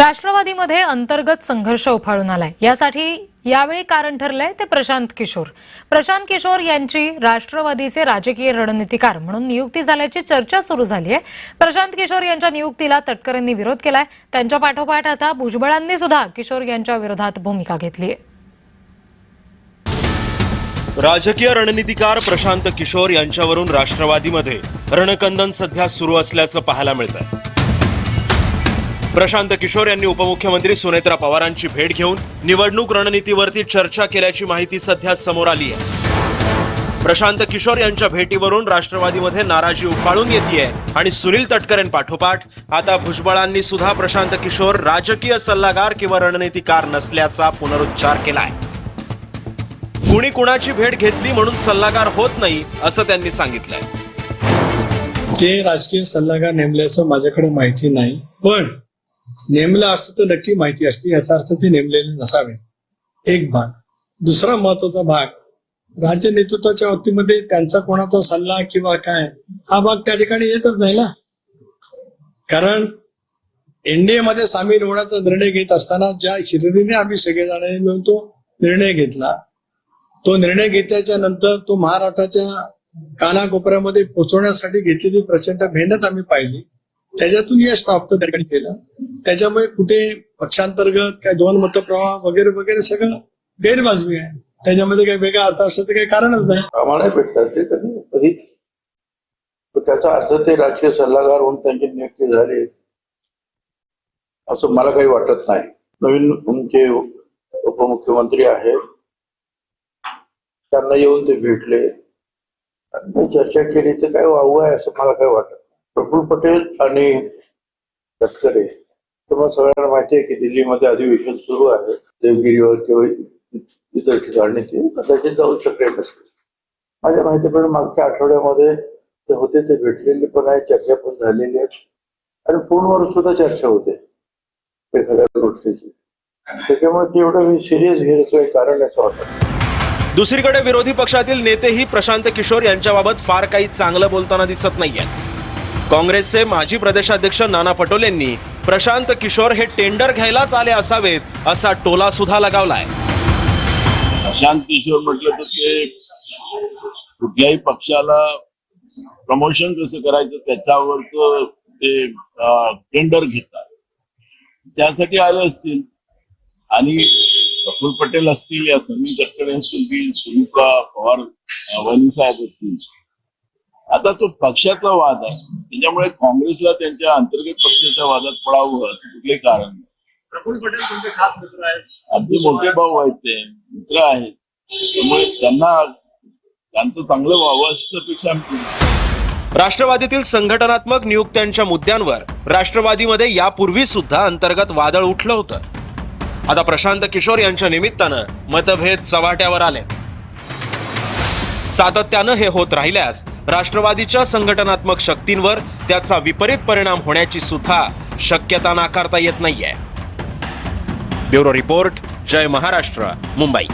राष्ट्रवादीमध्ये अंतर्गत संघर्ष उफाळून आलाय। यासाठी यावेळी कारण ठरलंय ते प्रशांत किशोर यांची राष्ट्रवादीचे राजकीय रणनीतिकार म्हणून नियुक्ती झाल्याची चर्चा सुरू झाली आहे। प्रशांत किशोर यांच्या नियुक्तीला तटकरेंनी विरोध केलाय। त्यांच्या पाठोपाठ आता भुजबळांनी सुद्धा किशोर यांच्या विरोधात भूमिका घेतली आहे। राजकीय रणनीतिकार प्रशांत किशोर यांच्यावरून राष्ट्रवादीमध्ये रणकंदन सध्या सुरू असल्याचं पाहायला मिळतंय। प्रशांत किशोर यांनी उपमुख्यमंत्री सुनेत्रा पवारांची भेट घेऊन निवडणूक रणनीतीवरती चर्चा केल्याची माहिती सध्या समोर आली आहे। प्रशांत किशोर यांच्या भेटीवरून राष्ट्रवादीमध्ये नाराजी उफाळून येतेय आणि सुनील तटकरेंपाठोपाठ आता भुजबळांनी सुद्धा प्रशांत किशोर राजकीय सल्लागार किंवा रणनीतिकार नसल्याचा पुनरुच्चार केलाय। कुणी कुणाची भेट घेतली म्हणून सल्लागार होत नाही असं त्यांनी सांगितलंय। ते राजकीय सल्लागार नेमल्याचं माझ्याकडे माहिती नाही, पण नेमलं असतं तर नक्की माहिती असते। याचा अर्थ ते नेमलेले नसावे, एक भाग। दुसरा महत्वाचा भाग, राज्य नेतृत्वाच्या बाबतीमध्ये त्यांचा कोणाचा सल्ला किंवा काय हा भाग त्या ठिकाणी येतच नाही ना। कारण एनडीए मध्ये सामील होण्याचा निर्णय घेत असताना ज्या हिरिरीने आम्ही सगळेजणांनी मिळून तो निर्णय घेतला, तो निर्णय घेतल्याच्या नंतर तो महाराष्ट्राच्या कानाकोपऱ्यामध्ये पोहोचवण्यासाठी घेतलेली प्रचंड मेहनत आम्ही पाहिली। त्याच्यातून यश प्राप्त त्या ठिकाणी केलं। त्याच्यामुळे कुठे पक्षांतर्गत काय दोन मतप्रवाह वगैरे वगैरे सगळं गैरवाजवी आहे। त्याच्यामध्ये काही वेगळा अर्थ असण्याचं काही कारणच नाही। आम्हाला भेटतात ते कधी त्याचा अर्थ ते राजकीय सल्लागार म्हणून त्यांची नियुक्ती झाली असं मला काही वाटत नाही। नवीन आमचे उपमुख्यमंत्री आहेत, त्यांना येऊन ते भेटले आणि चर्चा केली तर काय वावं आहे असं मला काही वाटत। प्रफुल्ल पटेल आणि तटकरे तुम्हाला सगळ्यांना माहिती आहे की दिल्लीमध्ये अधिवेशन सुरू आहे, देवगिरीवर किंवा इतर ठिकाणी ते कदाचित जाऊ शकले नसते। माझ्या माहितीप्रमाणे मागच्या आठवड्यामध्ये ते होते, ते भेटलेले पण आहे, चर्चा पण झालेली आहे आणि फोनवर सुद्धा चर्चा होते एखाद्या गोष्टीची। त्याच्यामुळे ते एवढं सिरियस घेण्याचं काही कारण असं वाटतं। दुसरीकडे विरोधी पक्षातील नेतेही प्रशांत किशोर यांच्याबाबत फार काही चांगलं बोलताना दिसत नाहीये। काँग्रेसचे माजी प्रदेशाध्यक्ष नाना पटोलेंनी प्रशांत किशोर हे टेंडर घ्यायलाच आले असावेत असा टोला सुद्धा लगावलाय। प्रशांत किशोर म्हटलं तर ते कुठल्याही पक्षाला प्रमोशन कसं करायचं त्याच्यावरच ते टेंडर घेतात, त्यासाठी आले असतील। आणि प्रफुल्ल पटेल असतील या सनी तटकरे असतील, सुनीत्रा पवार वहिनी साहेब असतील, आता तो पक्षाचा वाद आहे, त्याच्यामुळे काँग्रेसला त्यांच्या अंतर्गत पक्षाच्या वादात पडावं असं कुठले कारण नाही। प्रफुल्ल पटेल तुमचे खास मित्र आहेत, अगदी मोठे भाऊ आहेत, ते मित्र आहेत, त्यामुळे त्यांचं चांगलं व्हावं अशी अपेक्षा आम्ही। राष्ट्रवादीतील संघटनात्मक नियुक्त्यांच्या मुद्द्यांवर राष्ट्रवादीमध्ये यापूर्वी सुद्धा अंतर्गत वादळ उठलं होतं। आता प्रशांत किशोर यांच्या निमित्तानं मतभेद चव्हाट्यावर आले। सातत्यानं हे होत राहिल्यास राष्ट्रवादीच्या संघटनात्मक शक्तींवर त्याचा विपरीत परिणाम होण्याची सुद्धा शक्यता नाकारता येत नाहीये। ब्युरो रिपोर्ट, जय महाराष्ट्र, मुंबई।